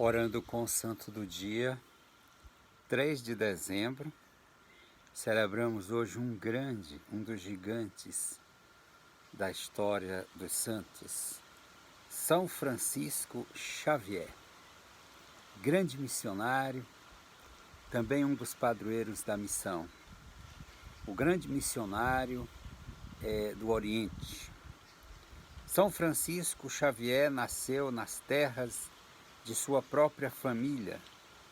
Orando com o Santo do Dia, 3 de dezembro, celebramos hoje um dos gigantes da história dos santos, São Francisco Xavier, grande missionário, também um dos padroeiros da missão, o grande missionário do Oriente. São Francisco Xavier nasceu nas terras de sua própria família,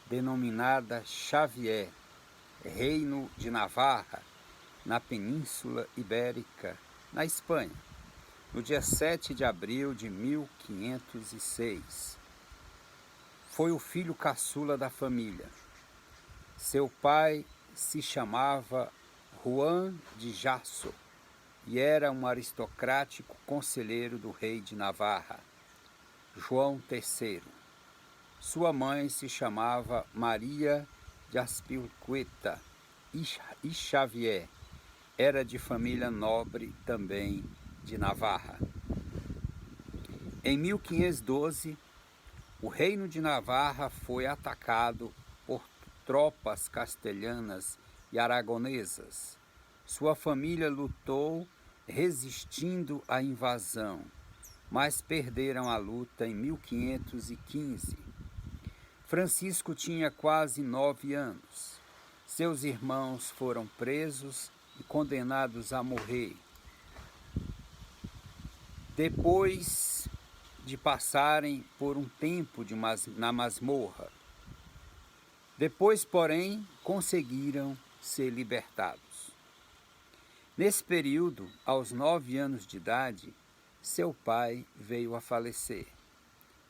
denominada Xavier, Reino de Navarra, na Península Ibérica, na Espanha, no dia 7 de abril de 1506. Foi o filho caçula da família. Seu pai se chamava Juan de Jasso e era um aristocrático conselheiro do rei de Navarra, João III. Sua mãe se chamava Maria de Azpilicueta e Xavier era de família nobre também de Navarra. Em 1512, o reino de Navarra foi atacado por tropas castelhanas e aragonesas. Sua família lutou resistindo à invasão, mas perderam a luta em 1515. Francisco tinha quase 9 anos. Seus irmãos foram presos e condenados a morrer, depois de passarem por um tempo na masmorra. Depois, porém, conseguiram ser libertados. Nesse período, aos 9 anos de idade, seu pai veio a falecer.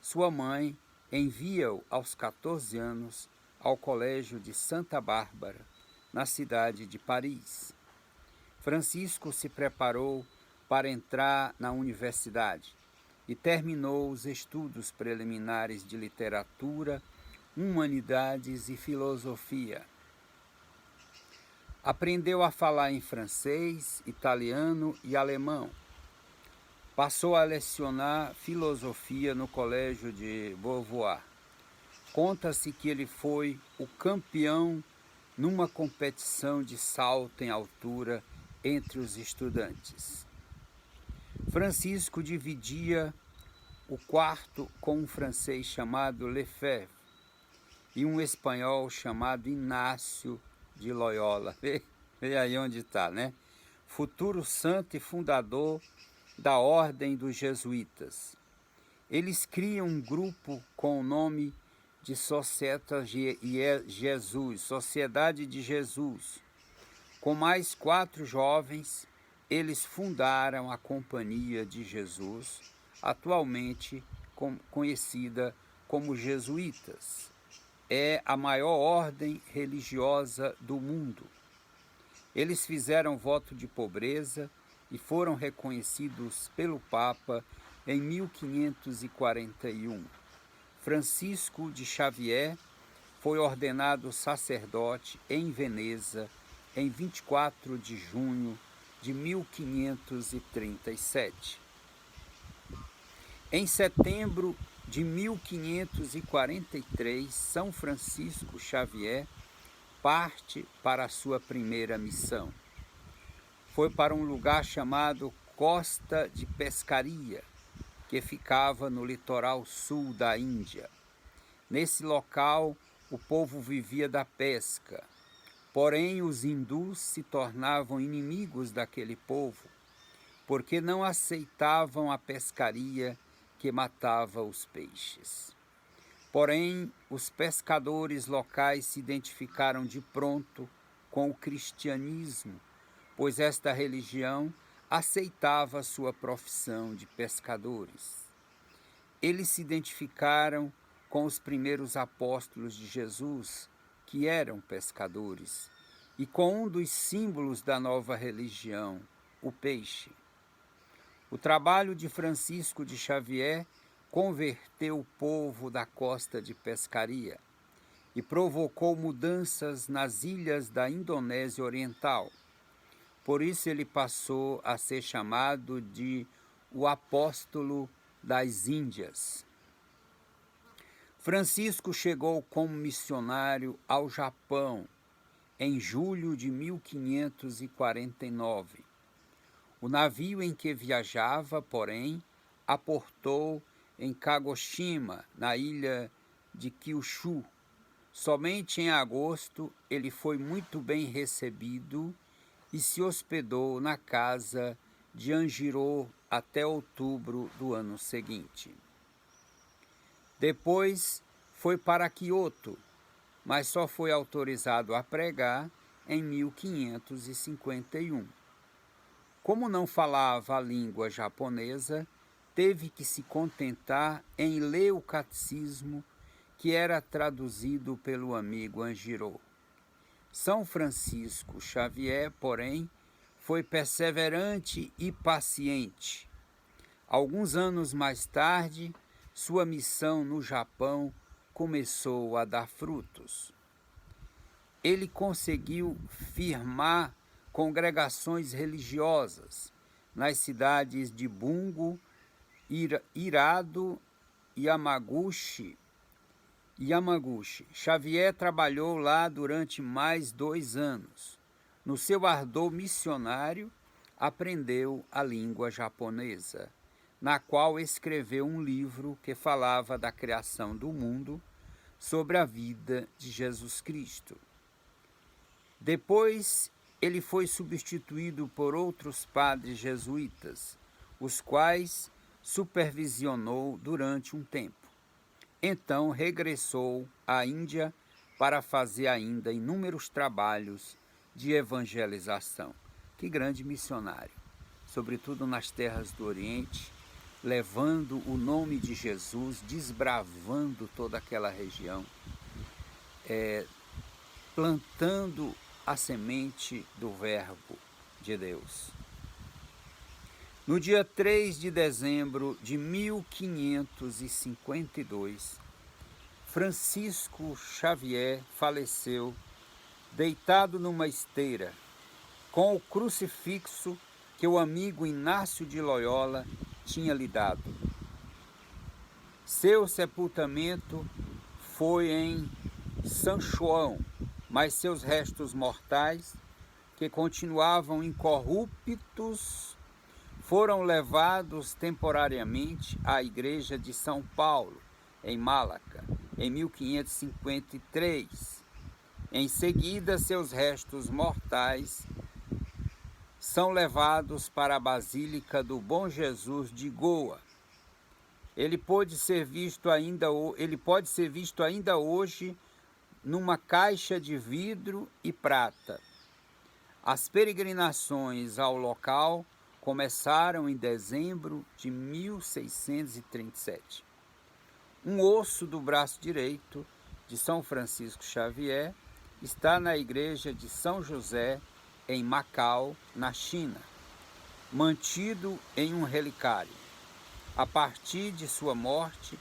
Sua mãe envia-o aos 14 anos ao colégio de Santa Bárbara, na cidade de Paris. Francisco se preparou para entrar na universidade e terminou os estudos preliminares de literatura, humanidades e filosofia. Aprendeu a falar em francês, italiano e alemão. Passou a lecionar filosofia no colégio de Beauvoir. Conta-se que ele foi o campeão numa competição de salto em altura entre os estudantes. Francisco dividia o quarto com um francês chamado Lefebvre e um espanhol chamado Inácio de Loyola. Vê aí onde está, né? Futuro santo e fundador da Ordem dos Jesuítas. Eles criam um grupo com o nome de Sociedade de Jesus. Com mais 4 jovens, eles fundaram a Companhia de Jesus, atualmente conhecida como Jesuítas. É a maior ordem religiosa do mundo. Eles fizeram voto de pobreza e foram reconhecidos pelo Papa em 1541. Francisco de Xavier foi ordenado sacerdote em Veneza em 24 de junho de 1537. Em setembro de 1543, São Francisco Xavier parte para a sua primeira missão. Foi para um lugar chamado Costa de Pescaria, que ficava no litoral sul da Índia. Nesse local, o povo vivia da pesca, porém os hindus se tornavam inimigos daquele povo, porque não aceitavam a pescaria que matava os peixes. Porém, os pescadores locais se identificaram de pronto com o cristianismo, pois esta religião aceitava sua profissão de pescadores. Eles se identificaram com os primeiros apóstolos de Jesus, que eram pescadores, e com um dos símbolos da nova religião, o peixe. O trabalho de Francisco de Xavier converteu o povo da Costa de Pescaria e provocou mudanças nas ilhas da Indonésia Oriental. Por isso ele passou a ser chamado de o apóstolo das Índias. Francisco chegou como missionário ao Japão em julho de 1549. O navio em que viajava, porém, aportou em Kagoshima, na ilha de Kyushu. Somente em agosto ele foi muito bem recebido e se hospedou na casa de Anjiro até outubro do ano seguinte. Depois foi para Kyoto, mas só foi autorizado a pregar em 1551. Como não falava a língua japonesa, teve que se contentar em ler o catecismo, que era traduzido pelo amigo Anjiro. São Francisco Xavier, porém, foi perseverante e paciente. Alguns anos mais tarde, sua missão no Japão começou a dar frutos. Ele conseguiu firmar congregações religiosas nas cidades de Bungo, Hirado e Yamaguchi. Xavier trabalhou lá durante mais 2 anos. No seu ardor missionário, aprendeu a língua japonesa, na qual escreveu um livro que falava da criação do mundo, sobre a vida de Jesus Cristo. Depois, ele foi substituído por outros padres jesuítas, os quais supervisionou durante um tempo. Então regressou à Índia para fazer ainda inúmeros trabalhos de evangelização. Que grande missionário, sobretudo nas terras do Oriente, levando o nome de Jesus, desbravando toda aquela região, plantando a semente do Verbo de Deus. No dia 3 de dezembro de 1552, Francisco Xavier faleceu deitado numa esteira, com o crucifixo que o amigo Inácio de Loyola tinha lhe dado. Seu sepultamento foi em São João, mas seus restos mortais, que continuavam incorruptos, foram levados temporariamente à igreja de São Paulo, em Malaca, em 1553. Em seguida, seus restos mortais são levados para a Basílica do Bom Jesus de Goa. Ele pode ser visto ainda hoje numa caixa de vidro e prata. As peregrinações ao local começaram em dezembro de 1637. Um osso do braço direito de São Francisco Xavier está na igreja de São José, em Macau, na China, mantido em um relicário. A partir de sua morte,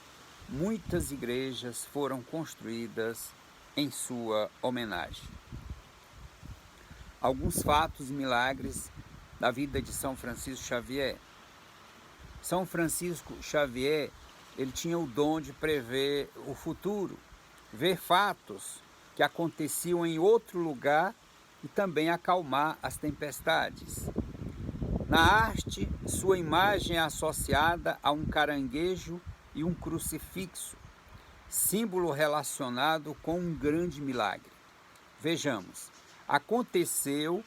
muitas igrejas foram construídas em sua homenagem. Alguns fatos e milagres da vida de São Francisco Xavier. São Francisco Xavier, ele tinha o dom de prever o futuro, ver fatos que aconteciam em outro lugar e também acalmar as tempestades. Na arte, sua imagem é associada a um caranguejo e um crucifixo, símbolo relacionado com um grande milagre. Vejamos, aconteceu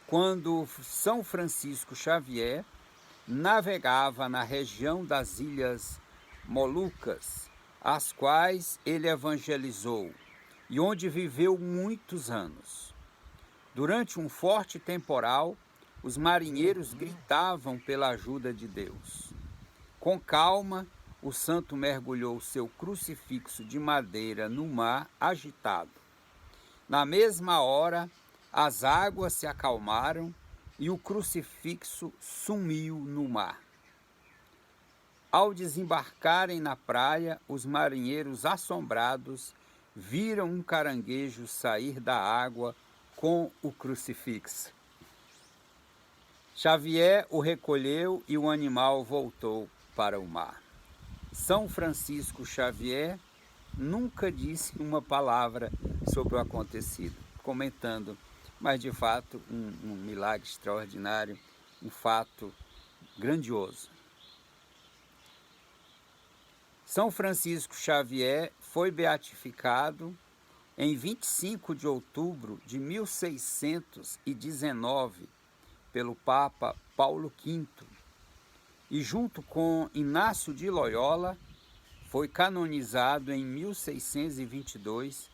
quando São Francisco Xavier navegava na região das Ilhas Molucas, as quais ele evangelizou e onde viveu muitos anos. Durante um forte temporal, os marinheiros gritavam pela ajuda de Deus. Com calma, o santo mergulhou seu crucifixo de madeira no mar agitado. Na mesma hora, as águas se acalmaram e o crucifixo sumiu no mar. Ao desembarcarem na praia, os marinheiros assombrados viram um caranguejo sair da água com o crucifixo. Xavier o recolheu e o animal voltou para o mar. São Francisco Xavier nunca disse uma palavra sobre o acontecido, comentando, mas de fato um milagre extraordinário, um fato grandioso. São Francisco Xavier foi beatificado em 25 de outubro de 1619 pelo Papa Paulo V e junto com Inácio de Loyola foi canonizado em 1622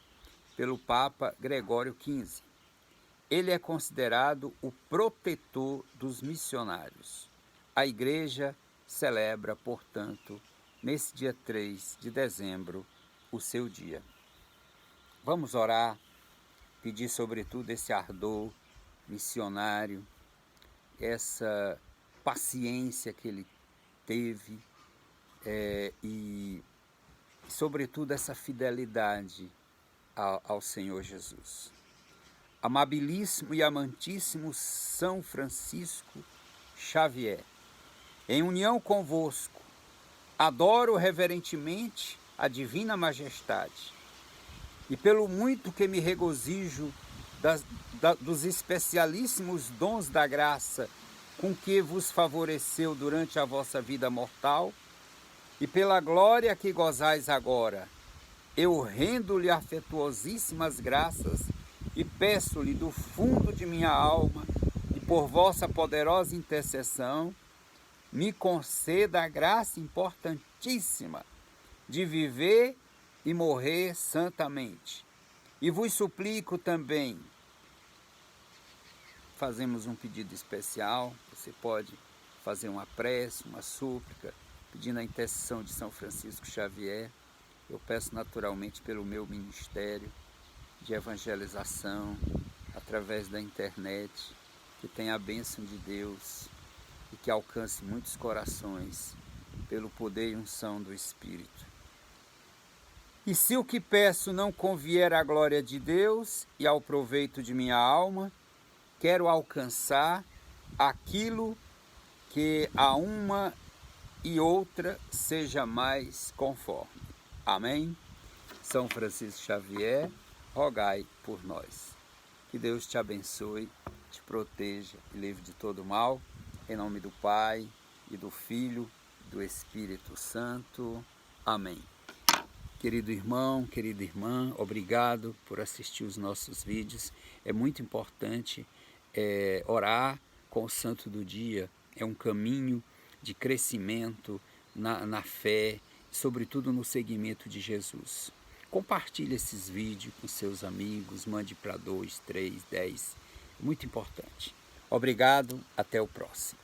pelo Papa Gregório XV. Ele é considerado o protetor dos missionários. A Igreja celebra, portanto, nesse dia 3 de dezembro, o seu dia. Vamos orar, pedir sobretudo esse ardor missionário, essa paciência que ele teve e sobretudo essa fidelidade ao Senhor Jesus. Amabilíssimo e amantíssimo São Francisco Xavier, em união convosco, adoro reverentemente a divina majestade e pelo muito que me regozijo dos especialíssimos dons da graça com que vos favoreceu durante a vossa vida mortal e pela glória que gozais agora, eu rendo-lhe afetuosíssimas graças e peço-lhe do fundo de minha alma e por vossa poderosa intercessão, me conceda a graça importantíssima de viver e morrer santamente. E vos suplico também, fazemos um pedido especial, você pode fazer uma prece, uma súplica, pedindo a intercessão de São Francisco Xavier. Eu peço naturalmente pelo meu ministério de evangelização, através da internet, que tenha a bênção de Deus e que alcance muitos corações pelo poder e unção do Espírito. E se o que peço não convier à glória de Deus e ao proveito de minha alma, quero alcançar aquilo que a uma e outra seja mais conforme. Amém? São Francisco Xavier, rogai por nós. Que Deus te abençoe, te proteja e livre de todo mal. Em nome do Pai, e do Filho, e do Espírito Santo. Amém. Querido irmão, querida irmã, obrigado por assistir os nossos vídeos. É muito importante orar com o Santo do Dia. É um caminho de crescimento na fé, sobretudo no seguimento de Jesus. Compartilhe esses vídeos com seus amigos, mande para 2, 3, 10. É muito importante. Obrigado, até o próximo.